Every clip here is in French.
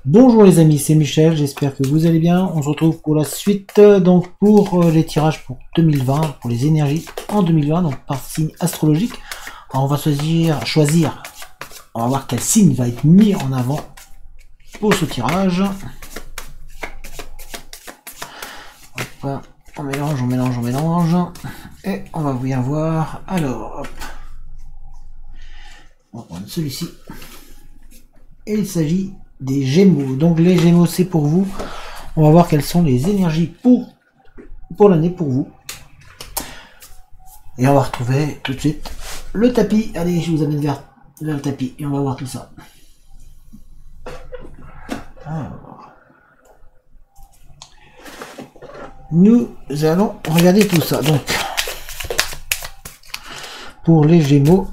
Bonjour les amis, c'est Michel, j'espère que vous allez bien. On se retrouve pour la suite, donc pour les tirages pour 2020, pour les énergies en 2020, donc par signe astrologique. Alors on va choisir, on va voir quel signe va être mis en avant pour ce tirage. Hop, on mélange, et on va bien voir. Alors, hop. On va prendre celui-ci, et il s'agit des Gémeaux. Donc les Gémeaux, c'est pour vous. On va voir quelles sont les énergies pour l'année pour vous. Et on va retrouver tout de suite le tapis. Allez, je vous amène vers le tapis et on va voir tout ça. Alors, nous allons regarder tout ça. Donc, pour les Gémeaux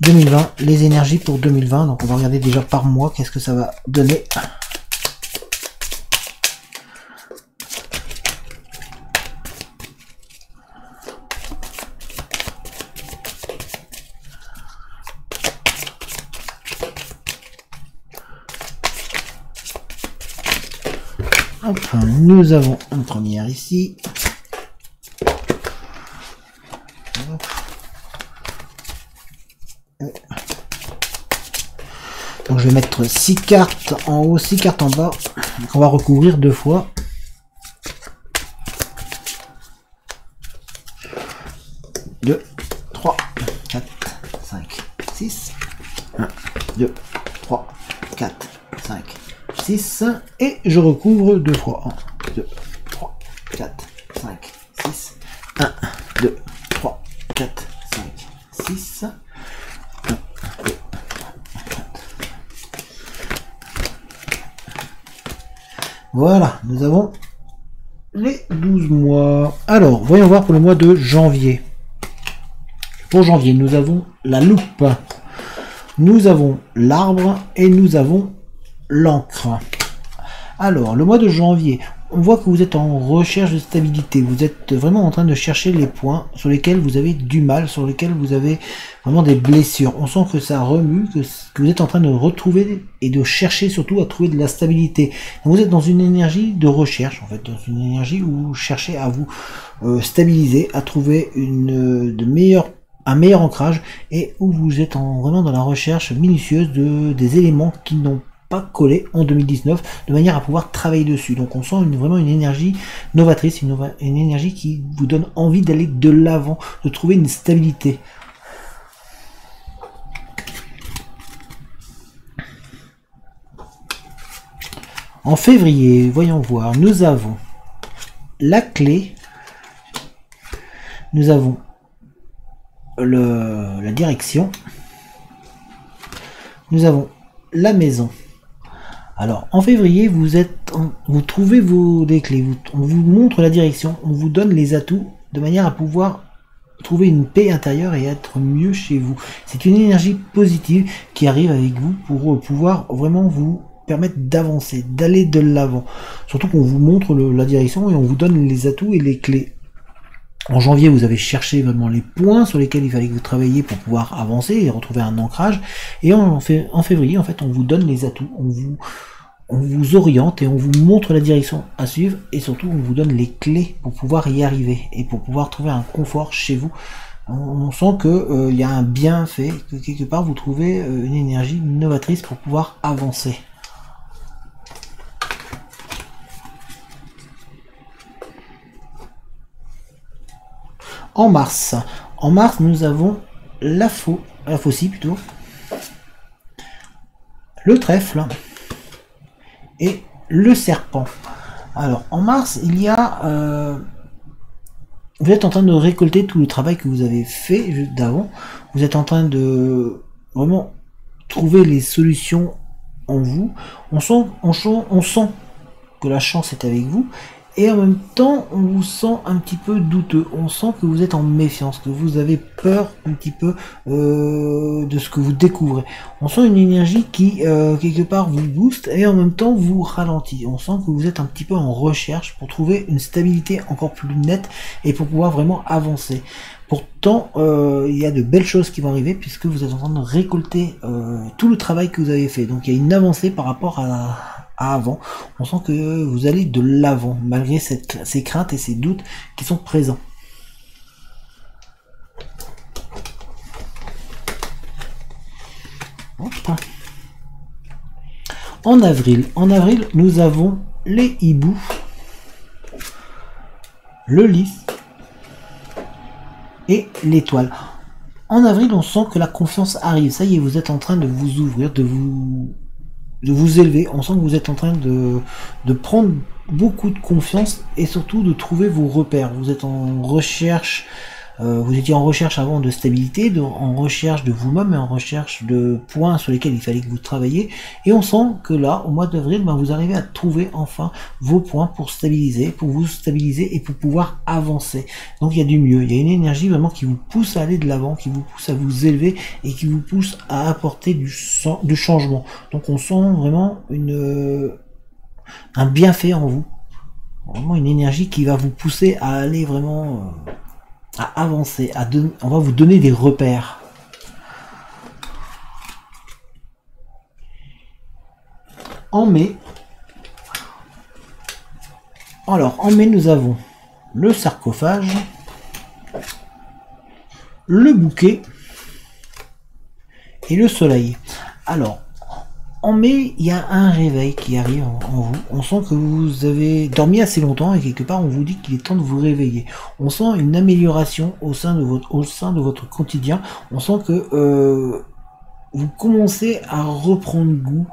2020, les énergies pour 2020, donc on va regarder déjà par mois, qu'est-ce que ça va donner. Hop, nous avons une première ici. Donc je vais mettre 6 cartes en haut, 6 cartes en bas. Donc on va recouvrir 2 fois. Deux, 3, 4, 5, 6. 1, 2, 3, 4, 5, 6. Et je recouvre 2 fois. 1, 2, 3, 4, 5, 6. 1, 2, 3, 4, 5, 6. Voilà, nous avons les 12 mois. Alors, voyons voir pour le mois de janvier. Pour janvier, nous avons la loupe, nous avons l'arbre et nous avons l'encre. Alors, le mois de janvier, on voit que vous êtes en recherche de stabilité. Vous êtes vraiment en train de chercher les points sur lesquels vous avez du mal, sur lesquels vous avez vraiment des blessures. On sent que ça remue, que vous êtes en train de retrouver et de chercher surtout à trouver de la stabilité. Donc vous êtes dans une énergie de recherche, en fait, dans une énergie où vous cherchez à vous stabiliser, à trouver un meilleur ancrage et où vous êtes vraiment dans la recherche minutieuse des éléments qui n'ont pas collé en 2019 de manière à pouvoir travailler dessus. Donc on sent vraiment une énergie novatrice, une énergie qui vous donne envie d'aller de l'avant, de trouver une stabilité. En février, voyons voir, nous avons la clé, nous avons la direction, nous avons la maison. Alors en février, vous trouvez les clés, on vous montre la direction, on vous donne les atouts de manière à pouvoir trouver une paix intérieure et être mieux chez vous. C'est une énergie positive qui arrive avec vous pour pouvoir vraiment vous permettre d'avancer, d'aller de l'avant. Surtout qu'on vous montre la direction et on vous donne les atouts et les clés. En janvier, vous avez cherché vraiment les points sur lesquels il fallait que vous travailliez pour pouvoir avancer et retrouver un ancrage. Et en février, en fait, on vous donne les atouts, on vous oriente et on vous montre la direction à suivre. Et surtout, on vous donne les clés pour pouvoir y arriver et pour pouvoir trouver un confort chez vous. On sent que y a un bienfait, que quelque part, vous trouvez une énergie novatrice pour pouvoir avancer. En mars, nous avons la faucille plutôt, le trèfle et le serpent. Alors en mars, il y a vous êtes en train de récolter tout le travail que vous avez fait d'avant. Vous êtes en train de vraiment trouver les solutions en vous. On sent que la chance est avec vous. Et en même temps, on vous sent un petit peu douteux. On sent que vous êtes en méfiance, que vous avez peur un petit peu de ce que vous découvrez. On sent une énergie qui, quelque part, vous booste et en même temps vous ralentit. On sent que vous êtes un petit peu en recherche pour trouver une stabilité encore plus nette et pour pouvoir vraiment avancer. Pourtant, il y a de belles choses qui vont arriver puisque vous êtes en train de récolter tout le travail que vous avez fait. Donc il y a une avancée par rapport à avant. On sent que vous allez de l'avant malgré ces craintes et ces doutes qui sont présents. En avril, nous avons les hiboux, le lys et l'étoile. En avril, on sent que la confiance arrive. Ça y est, vous êtes en train de vous ouvrir, de vous élever. On sent que vous êtes en train de prendre beaucoup de confiance et surtout de trouver vos repères. Vous êtes en recherche. Vous étiez en recherche avant de stabilité, en recherche de vous-même et en recherche de points sur lesquels il fallait que vous travailliez. Et on sent que là, au mois d'avril, ben, vous arrivez à trouver enfin vos points pour vous stabiliser et pour pouvoir avancer. Donc il y a du mieux, il y a une énergie vraiment qui vous pousse à aller de l'avant, qui vous pousse à vous élever et qui vous pousse à apporter du changement. Donc on sent vraiment un bienfait en vous. Vraiment une énergie qui va vous pousser à aller vraiment... à avancer, on va vous donner des repères. En mai, nous avons le sarcophage, le bouquet et le soleil. Alors, en mai, il y a un réveil qui arrive en vous. On sent que vous avez dormi assez longtemps et quelque part on vous dit qu'il est temps de vous réveiller. On sent une amélioration au sein de votre quotidien. On sent que vous commencez à reprendre goût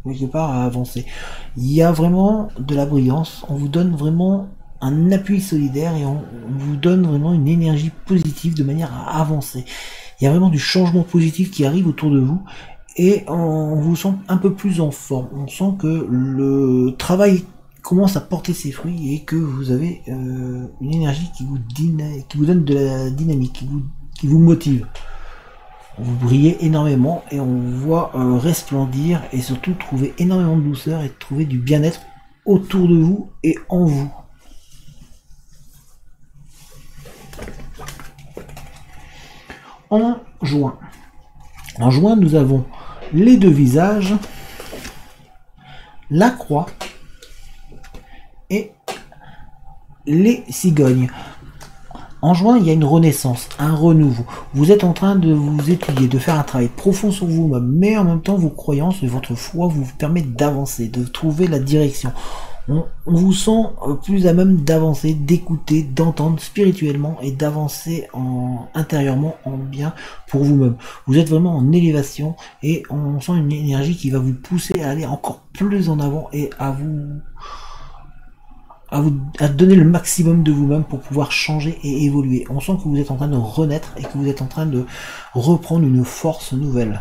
quelque part à avancer. Il y a vraiment de la brillance. On vous donne vraiment un appui solidaire et on vous donne vraiment une énergie positive de manière à avancer. Il y a vraiment du changement positif qui arrive autour de vous. Et on vous sent un peu plus en forme. On sent que le travail commence à porter ses fruits et que vous avez une énergie qui vous donne de la dynamique, qui vous motive. Vous brillez énormément et on vous voit resplendir et surtout trouver énormément de douceur et trouver du bien-être autour de vous et en vous. En juin, nous avons les deux visages, la croix et les cigognes. En juin, il y a une renaissance, un renouveau. Vous êtes en train de vous étudier, de faire un travail profond sur vous-même, mais en même temps, vos croyances et votre foi vous permettent d'avancer, de trouver la direction. On vous sent plus à même d'avancer, d'écouter, d'entendre spirituellement et d'avancer intérieurement en bien pour vous-même. Vous êtes vraiment en élévation et on sent une énergie qui va vous pousser à aller encore plus en avant et à donner le maximum de vous-même pour pouvoir changer et évoluer. On sent que vous êtes en train de renaître et que vous êtes en train de reprendre une force nouvelle.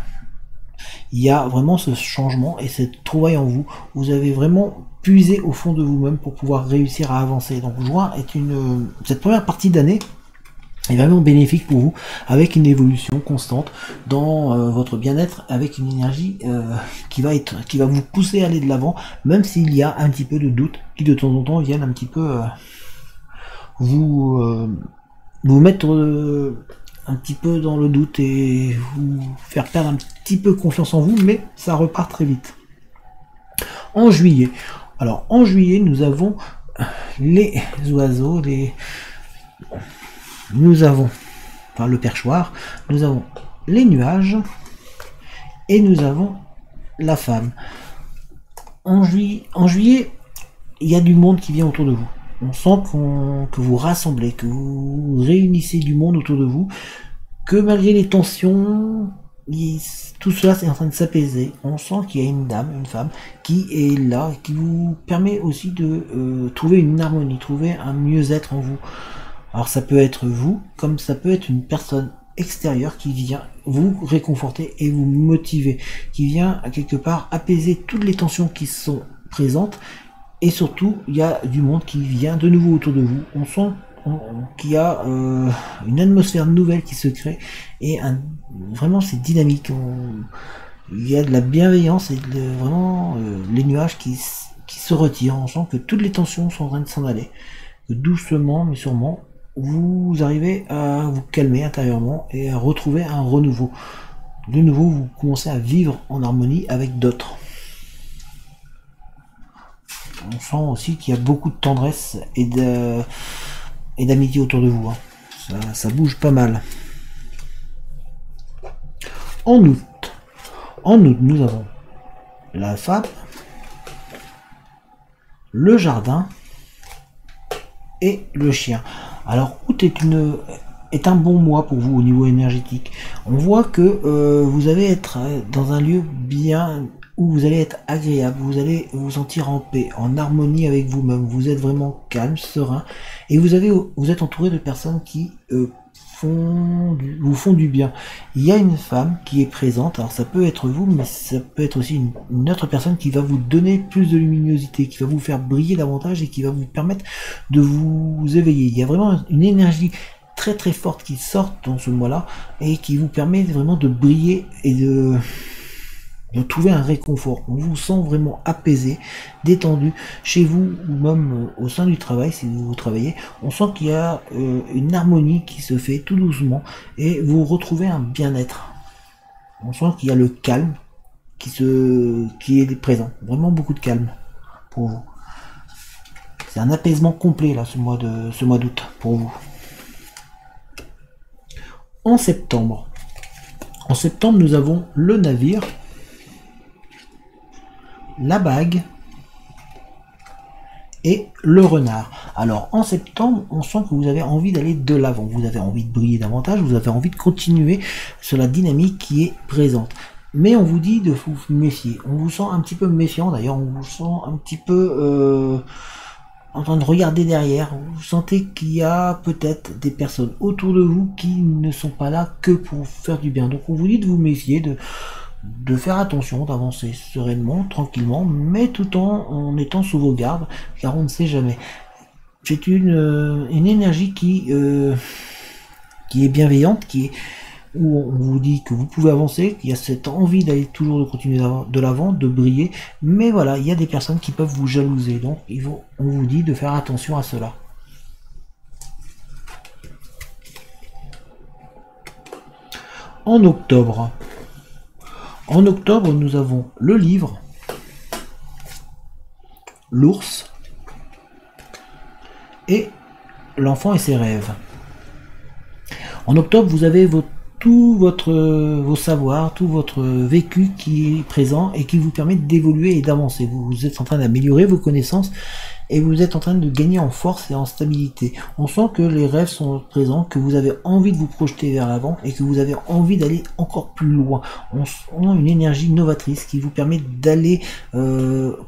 Il y a vraiment ce changement et cette trouvaille en vous. Vous avez vraiment puisé au fond de vous-même pour pouvoir réussir à avancer. Donc juin est cette première partie d'année est vraiment bénéfique pour vous, avec une évolution constante dans votre bien-être, avec une énergie qui va vous pousser à aller de l'avant, même s'il y a un petit peu de doute qui de temps en temps viennent un petit peu vous mettre un petit peu dans le doute et vous faire perdre un petit peu confiance en vous, mais ça repart très vite. En juillet, nous avons les oiseaux, nous avons le perchoir, nous avons les nuages et nous avons la femme. En juillet, il y a du monde qui vient autour de vous. On sent que vous rassemblez, que vous réunissez du monde autour de vous, que malgré les tensions, tout cela c'est en train de s'apaiser. On sent qu'il y a une dame, une femme, qui est là, qui vous permet aussi de trouver une harmonie, trouver un mieux-être en vous. Alors ça peut être vous, comme ça peut être une personne extérieure qui vient vous réconforter et vous motiver, qui vient quelque part apaiser toutes les tensions qui sont présentes. Et surtout, il y a du monde qui vient de nouveau autour de vous. On sent qu'il y a une atmosphère nouvelle qui se crée et vraiment c'est dynamique. Il y a de la bienveillance et vraiment les nuages qui se retirent. On sent que toutes les tensions sont en train de s'en aller, que doucement mais sûrement vous arrivez à vous calmer intérieurement et à retrouver un renouveau. De nouveau, vous commencez à vivre en harmonie avec d'autres. On sent aussi qu'il y a beaucoup de tendresse et d'amitié autour de vous. Ça bouge pas mal. En août, nous avons la femme, le jardin et le chien. Alors, août est un bon mois pour vous au niveau énergétique. On voit que vous allez être dans un lieu bien où vous allez être agréable, vous allez vous sentir en paix, en harmonie avec vous-même. Vous êtes vraiment calme, serein, et vous êtes entouré de personnes qui vous font du bien. Il y a une femme qui est présente, alors ça peut être vous, mais ça peut être aussi une autre personne qui va vous donner plus de luminosité, qui va vous faire briller davantage et qui va vous permettre de vous éveiller. Il y a vraiment une énergie très très forte qui sort dans ce mois-là et qui vous permet vraiment de briller et de trouver un réconfort. On vous sent vraiment apaisé, détendu, chez vous ou même au sein du travail, si vous travaillez. On sent qu'il y a une harmonie qui se fait tout doucement et vous retrouvez un bien-être. On sent qu'il y a le calme qui est présent. Vraiment beaucoup de calme pour vous. C'est un apaisement complet là, ce mois d'août pour vous. En septembre, nous avons le navire, la bague et le renard. Alors en septembre, on sent que vous avez envie d'aller de l'avant, vous avez envie de briller davantage, vous avez envie de continuer sur la dynamique qui est présente. Mais on vous dit de vous méfier, on vous sent un petit peu méfiant d'ailleurs, on vous sent un petit peu en train de regarder derrière, vous sentez qu'il y a peut-être des personnes autour de vous qui ne sont pas là que pour faire du bien. Donc on vous dit de vous méfier, de faire attention, d'avancer sereinement, tranquillement, mais tout en étant sous vos gardes, car on ne sait jamais. C'est une énergie qui est bienveillante, où on vous dit que vous pouvez avancer, qu'il y a cette envie d'aller toujours de continuer de l'avant, de briller, mais voilà, il y a des personnes qui peuvent vous jalouser, donc on vous dit de faire attention à cela. En octobre, nous avons le livre, l'ours et l'enfant et ses rêves. En octobre, vous avez vos savoirs, tout votre vécu qui est présent et qui vous permet d'évoluer et d'avancer. Vous êtes en train d'améliorer vos connaissances et vous êtes en train de gagner en force et en stabilité. On sent que les rêves sont présents, que vous avez envie de vous projeter vers l'avant et que vous avez envie d'aller encore plus loin. On sent une énergie novatrice qui vous permet d'aller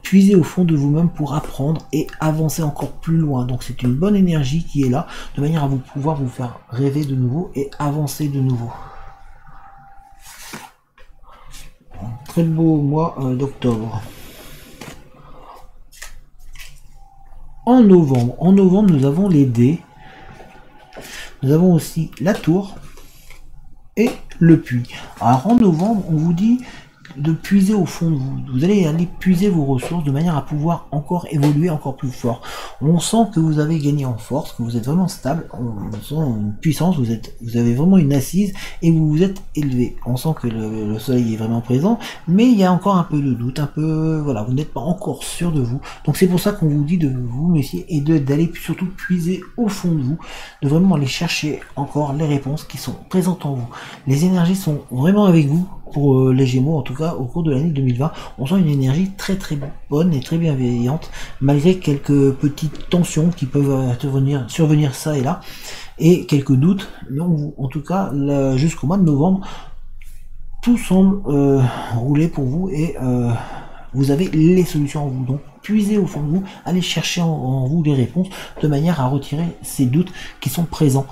puiser au fond de vous-même pour apprendre et avancer encore plus loin. Donc c'est une bonne énergie qui est là, de manière à pouvoir vous faire rêver de nouveau et avancer de nouveau. Un très beau mois d'octobre. En novembre, nous avons les dés. Nous avons aussi la tour et le puits. Alors en novembre, on vous dit de puiser au fond de vous. Vous allez aller puiser vos ressources de manière à pouvoir encore évoluer encore plus fort. On sent que vous avez gagné en force, que vous êtes vraiment stable, on sent une puissance, vous avez vraiment une assise et vous vous êtes élevé. On sent que le soleil est vraiment présent, mais il y a encore un peu de doute, voilà, vous n'êtes pas encore sûr de vous. Donc c'est pour ça qu'on vous dit de vous méfier et d'aller surtout puiser au fond de vous, de vraiment aller chercher encore les réponses qui sont présentes en vous. Les énergies sont vraiment avec vous. Pour les Gémeaux, en tout cas au cours de l'année 2020, on sent une énergie très très bonne et très bienveillante, malgré quelques petites tensions qui peuvent survenir ça et là, et quelques doutes, mais en tout cas jusqu'au mois de novembre, tout semble rouler pour vous et vous avez les solutions en vous. Donc puisez au fond de vous, allez chercher en vous les réponses de manière à retirer ces doutes qui sont présents.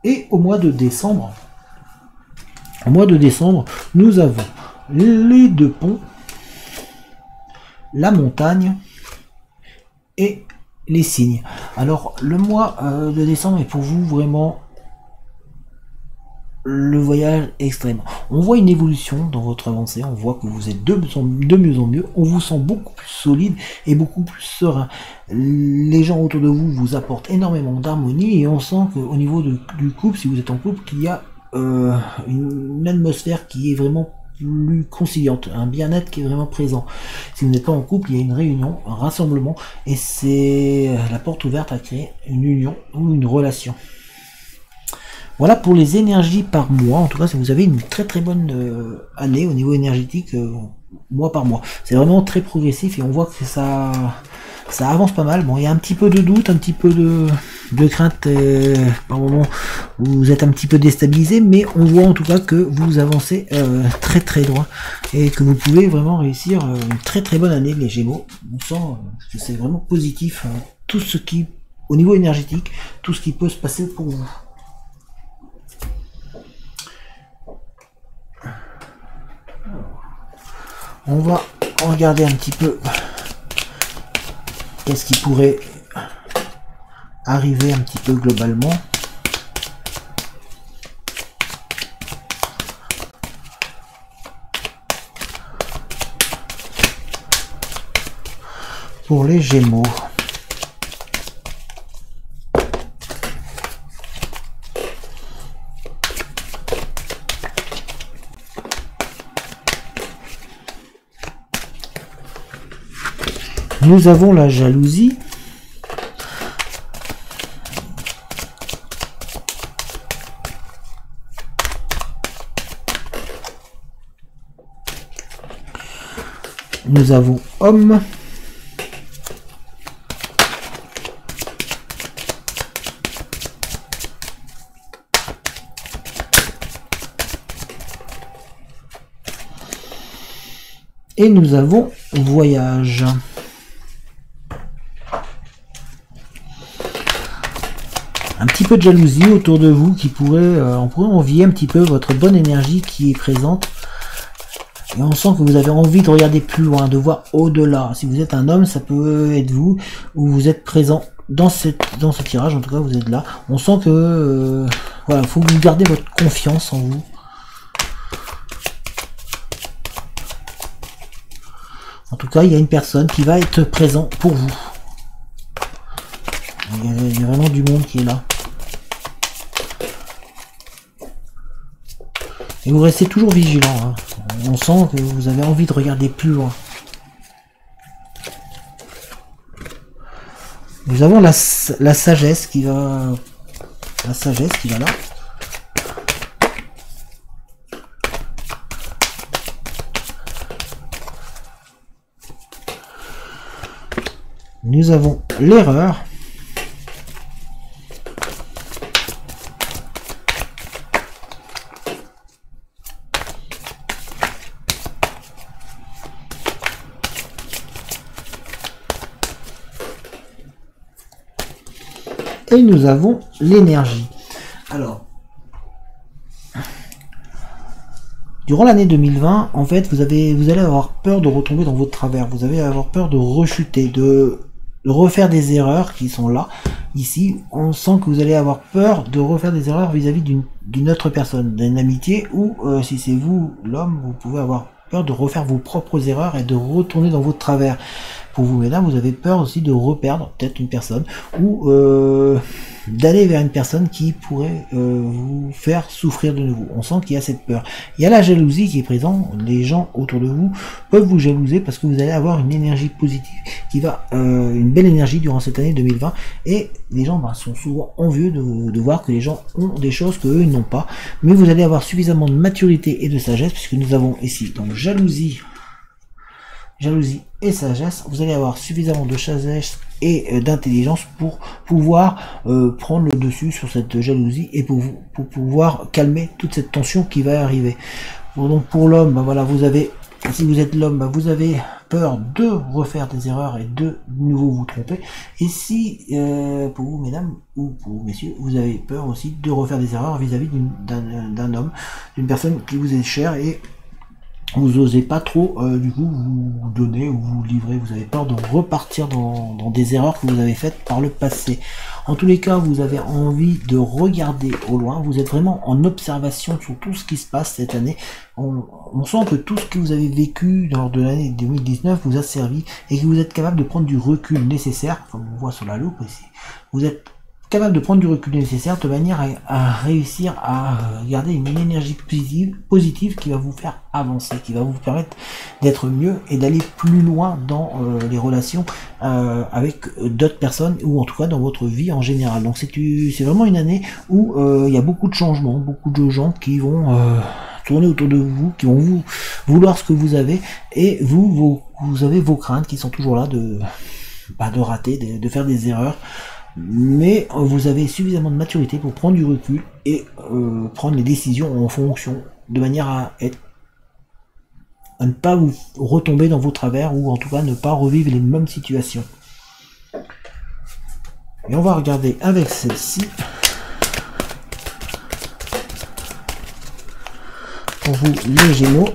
Et au mois de décembre, nous avons les deux ponts, la montagne et les signes. Alors le mois de décembre est pour vous vraiment le voyage extrême. On voit une évolution dans votre avancée, on voit que vous êtes de mieux en mieux, on vous sent beaucoup plus solide et beaucoup plus serein. Les gens autour de vous vous apportent énormément d'harmonie et on sent qu'au niveau du couple, si vous êtes en couple, qu'il y a une atmosphère qui est vraiment plus conciliante, un bien-être qui est vraiment présent. Si vous n'êtes pas en couple, il y a une réunion, un rassemblement et c'est la porte ouverte à créer une union ou une relation. Voilà pour les énergies par mois. En tout cas, si vous avez une très très bonne année au niveau énergétique, mois par mois. C'est vraiment très progressif et on voit que ça avance pas mal. Bon, il y a un petit peu de doute, un petit peu de crainte par moment. Vous êtes un petit peu déstabilisé, mais on voit en tout cas que vous avancez très très droit et que vous pouvez vraiment réussir une très très bonne année, les Gémeaux. On sent que c'est vraiment positif. Tout ce qui, au niveau énergétique, tout ce qui peut se passer pour vous. On va regarder un petit peu qu'est-ce qui pourrait arriver un petit peu globalement. Pour les Gémeaux. Nous avons la jalousie. Nous avons homme. Et nous avons voyage. Un petit peu de jalousie autour de vous qui pourrait, on pourrait envier un petit peu votre bonne énergie qui est présente. Et on sent que vous avez envie de regarder plus loin, de voir au-delà. Si vous êtes un homme, ça peut être vous, ou vous êtes présent dans ce tirage, en tout cas vous êtes là. On sent que, voilà, il faut que vous gardez votre confiance en vous. En tout cas, il y a une personne qui va être présent pour vous. Il y a vraiment du monde qui est là. Et vous restez toujours vigilant. Hein. On sent que vous avez envie de regarder plus loin. Nous avons la sagesse qui va... La sagesse qui va là. Nous avons l'erreur. Et nous avons l'énergie. Alors, durant l'année 2020, en fait, vous allez avoir peur de retomber dans votre travers. Vous allez avoir peur de rechuter, de refaire des erreurs qui sont là. Ici, on sent que vous allez avoir peur de refaire des erreurs vis-à-vis d'une autre personne, d'une amitié, ou si c'est vous, l'homme, vous pouvez avoir peur de refaire vos propres erreurs et de retourner dans votre travers. Pour vous, mesdames, vous avez peur aussi de reperdre peut-être une personne ou d'aller vers une personne qui pourrait vous faire souffrir de nouveau. On sent qu'il y a cette peur. Il y a la jalousie qui est présente. Les gens autour de vous peuvent vous jalouser parce que vous allez avoir une énergie positive qui va, une belle énergie durant cette année 2020. Et les gens sont souvent envieux de voir que les gens ont des choses que eux ils n'ont pas. Mais vous allez avoir suffisamment de maturité et de sagesse puisque nous avons ici donc jalousie et sagesse. Vous allez avoir suffisamment de sagesse et d'intelligence pour pouvoir prendre le dessus sur cette jalousie et pour pouvoir calmer toute cette tension qui va arriver. Donc pour l'homme, ben voilà, vous avez, si vous êtes l'homme, ben vous avez peur de refaire des erreurs et de nouveau vous tromper. Et si pour vous mesdames ou pour vous messieurs, vous avez peur aussi de refaire des erreurs vis-à-vis d'un homme, d'une personne qui vous est chère et vous osez pas trop du coup vous donner ou vous livrer, vous avez peur de repartir dans des erreurs que vous avez faites par le passé. En tous les cas, vous avez envie de regarder au loin, vous êtes vraiment en observation sur tout ce qui se passe cette année. On sent que tout ce que vous avez vécu lors de l'année 2019 vous a servi et que vous êtes capable de prendre du recul nécessaire, comme on voit sur la loupe ici. Vous êtes capable de prendre du recul nécessaire de manière à réussir à garder une énergie positive qui va vous faire avancer, qui va vous permettre d'être mieux et d'aller plus loin dans les relations avec d'autres personnes ou en tout cas dans votre vie en général. Donc c'est vraiment une année où il y a beaucoup de changements, beaucoup de gens qui vont tourner autour de vous, qui vont vous vouloir ce que vous avez et vous avez vos craintes qui sont toujours là de rater, de faire des erreurs. Mais vous avez suffisamment de maturité pour prendre du recul et prendre les décisions en fonction, de manière à ne pas vous retomber dans vos travers ou en tout cas ne pas revivre les mêmes situations. Et on va regarder avec celle-ci pour vous les Gémeaux.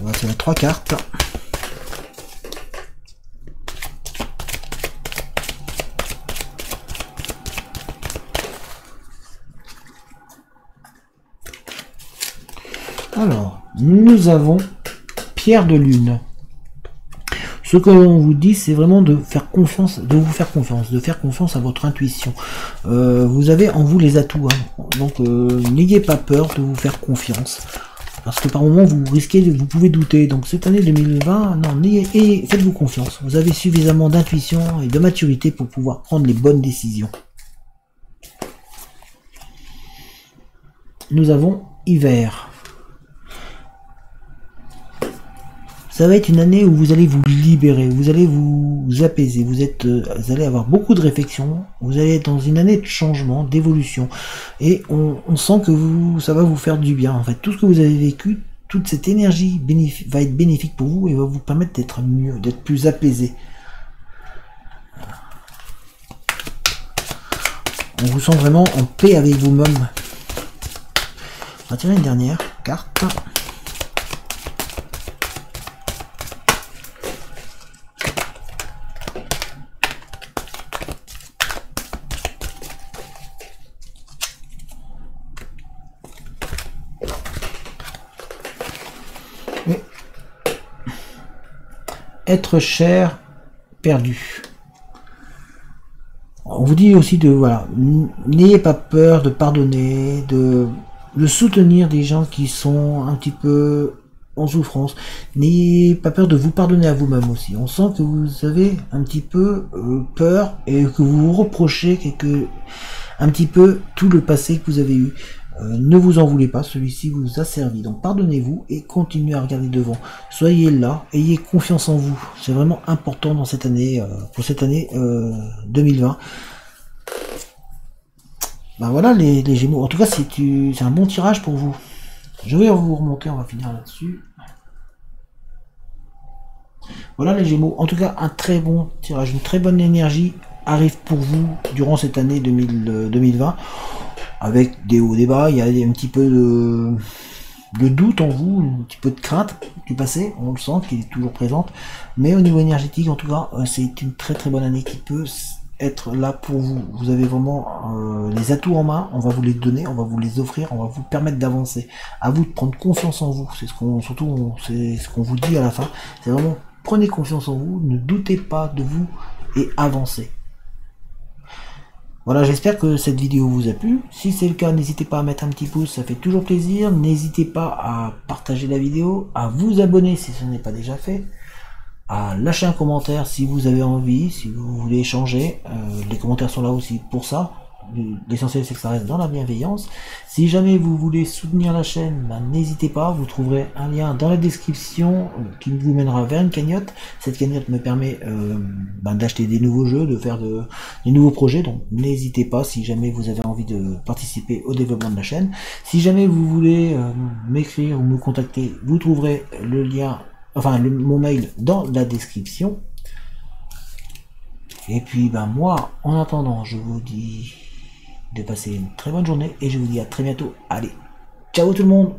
On va tirer 3 cartes. Alors, nous avons Pierre de Lune. Ce que l'on vous dit, c'est vraiment de faire confiance, de faire confiance à votre intuition. Vous avez en vous les atouts, hein. Donc n'ayez pas peur de vous faire confiance. Parce que par moment vous vous pouvez douter. Donc cette année 2020, non, faites-vous confiance. Vous avez suffisamment d'intuition et de maturité pour pouvoir prendre les bonnes décisions. Nous avons Hiver. Ça va être une année où vous allez vous libérer, vous allez vous apaiser, vous allez avoir beaucoup de réflexion, vous allez être dans une année de changement, d'évolution, et on sent que ça va vous faire du bien. En fait, tout ce que vous avez vécu, toute cette énergie va être bénéfique pour vous et va vous permettre d'être mieux, d'être plus apaisé. On vous sent vraiment en paix avec vous-même. On va tirer une dernière carte. Être cher, perdu. On vous dit aussi n'ayez pas peur de pardonner, de soutenir des gens qui sont un petit peu en souffrance. N'ayez pas peur de vous pardonner à vous-même aussi. On sent que vous avez un petit peu peur et que vous vous reprochez un petit peu tout le passé que vous avez eu. Ne vous en voulez pas, celui-ci vous a servi. Donc pardonnez-vous et continuez à regarder devant. Soyez là, ayez confiance en vous. C'est vraiment important dans cette année, pour cette année 2020. Ben voilà les Gémeaux. En tout cas, c'est un bon tirage pour vous. Je vais vous remonter, on va finir là-dessus. Voilà les Gémeaux. En tout cas, un très bon tirage, une très bonne énergie arrive pour vous durant cette année 2020. Avec des hauts, des bas, il y a un petit peu de doute en vous, un petit peu de crainte du passé, on le sent, qui est toujours présente. Mais au niveau énergétique, en tout cas, c'est une très très bonne année qui peut être là pour vous. Vous avez vraiment les atouts en main, on va vous les donner, on va vous les offrir, on va vous permettre d'avancer. À vous de prendre confiance en vous, c'est ce qu'on vous dit à la fin. C'est vraiment, prenez confiance en vous, ne doutez pas de vous et avancez. Voilà, j'espère que cette vidéo vous a plu. Si c'est le cas, n'hésitez pas à mettre un petit pouce, ça fait toujours plaisir. N'hésitez pas à partager la vidéo, à vous abonner si ce n'est pas déjà fait, à lâcher un commentaire si vous avez envie, si vous voulez échanger. Les commentaires sont là aussi pour ça. L'essentiel c'est que ça reste dans la bienveillance. Si jamais vous voulez soutenir la chaîne, n'hésitez pas, vous trouverez un lien dans la description qui vous mènera vers une cagnotte. Cette cagnotte me permet d'acheter des nouveaux jeux, de faire des nouveaux projets, donc n'hésitez pas si jamais vous avez envie de participer au développement de la chaîne. Si jamais vous voulez m'écrire ou me contacter, vous trouverez le lien, mon mail dans la description. Et puis moi, en attendant, je vous dis de passer une très bonne journée et je vous dis à très bientôt. Allez, ciao tout le monde!